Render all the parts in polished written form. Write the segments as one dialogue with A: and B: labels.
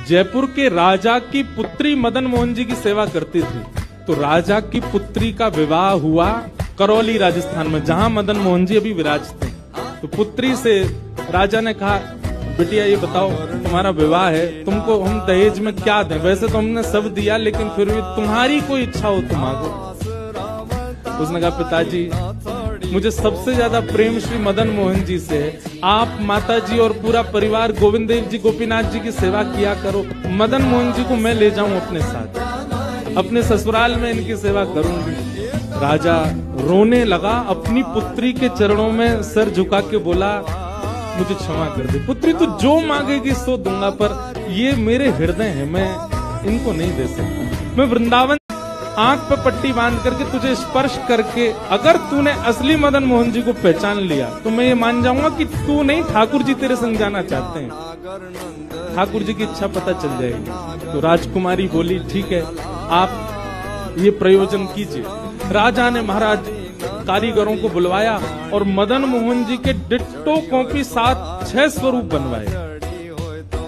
A: जयपुर के राजा की पुत्री मदन मोहन जी की सेवा करती थी। तो राजा की पुत्री का विवाह हुआ करौली राजस्थान में, जहां मदन मोहन जी अभी विराजते। तो पुत्री से राजा ने कहा, बिटिया ये बताओ तुम्हारा विवाह है, तुमको हम दहेज में क्या दें? वैसे तो हमने सब दिया, लेकिन फिर भी तुम्हारी कोई इच्छा हो तो मांगो। उसने कहा, पिताजी मुझे सबसे ज्यादा प्रेम श्री मदन मोहन जी से है। आप माता जी और पूरा परिवार गोविंद देव जी गोपीनाथ जी की सेवा किया करो। मदन मोहन जी को मैं ले जाऊं अपने साथ, अपने ससुराल में इनकी सेवा करूंगी। राजा रोने लगा, अपनी पुत्री के चरणों में सर झुका के बोला, मुझे क्षमा कर दे पुत्री, तू जो मांगेगी सो दूंगा, पर ये मेरे हृदय है, मैं इनको नहीं दे सकता। मैं वृंदावन आंख पर पट्टी बांध करके तुझे स्पर्श करके अगर तूने असली मदन मोहन जी को पहचान लिया तो मैं ये मान जाऊंगा कि तू नहीं, ठाकुर जी तेरे संग जाना चाहते हैं। ठाकुर जी की इच्छा पता चल जाएगी। तो राजकुमारी बोली, ठीक है आप ये प्रयोजन कीजिए। राजा ने महाराज कारीगरों को बुलवाया और मदन मोहन जी के डिट्टो कॉपी 7-6 स्वरूप बनवाए।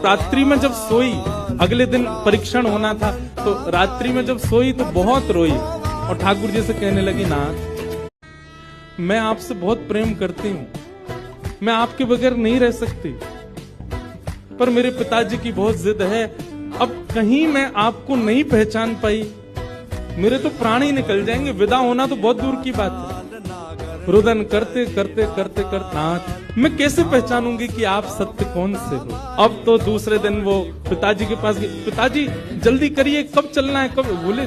A: रात्रि में जब सोई, अगले दिन परीक्षण होना था, तो रात्रि में जब सोई तो बहुत रोई और ठाकुर जी से कहने लगी, नाथ मैं आपसे बहुत प्रेम करती हूँ, मैं आपके बगैर नहीं रह सकती, पर मेरे पिताजी की बहुत जिद है। अब कहीं मैं आपको नहीं पहचान पाई, मेरे तो प्राण ही निकल जाएंगे, विदा होना तो बहुत दूर की बात है। रुदन करते करते करते करते नाथ मैं कैसे पहचानूंगी कि आप सत्य कौन से हो? अब तो दूसरे दिन वो पिताजी के पास गई, पिताजी जल्दी करिए, कब चलना है, कब? बोले,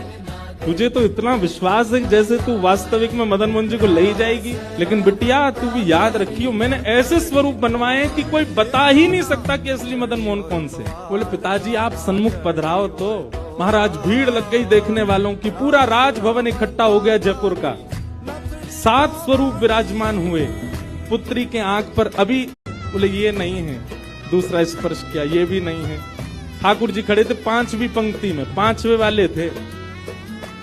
A: तुझे तो इतना विश्वास है जैसे तू वास्तविक में मदन मोहन जी को ले ही जाएगी, लेकिन बिटिया तू भी याद रखियो, मैंने ऐसे स्वरूप बनवाए कि कोई बता ही नहीं सकता कि असली मदन मोहन कौन से। बोले, पिताजी आप सन्मुख पधराओ। तो महाराज भीड़ लग गई देखने वालों की, पूरा राजभवन इकट्ठा हो गया जयपुर का। 7 स्वरूप विराजमान हुए पुत्री के आंख पर। अभी बोले ये नहीं है, दूसरा स्पर्श किया, ये भी नहीं है। ठाकुर जी खड़े थे 5वीं पंक्ति में, 5वें वाले थे।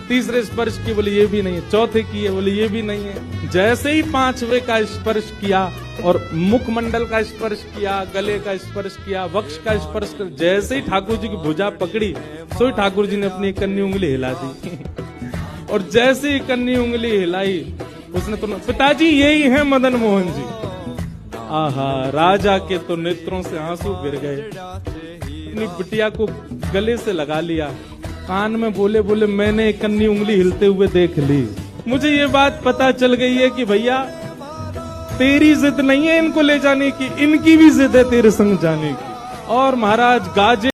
A: तीसरे स्पर्श किए, बोले ये भी नहीं है। चौथे किए, बोले ये भी नहीं है। जैसे ही 5वें का स्पर्श किया और मुखमंडल का स्पर्श किया, गले का स्पर्श किया, वक्ष का स्पर्श कर, जैसे ही ठाकुर जी की भुजा पकड़ी, सो ठाकुर जी ने अपनी कन्नी उंगली हिला दी और जैसे ही कन्नी उंगली हिलाई, उसने तो, पिताजी यही है मदन मोहन जी। आहा, राजा के तो नेत्रों से आंसू गिर गए। अपनी बिटिया को गले से लगा लिया, कान में बोले मैंने कन्नी उंगली हिलते हुए देख ली। मुझे ये बात पता चल गई है कि भैया तेरी जिद नहीं है इनको ले जाने की, इनकी भी जिद है तेरे संग जाने की। और महाराज गाजे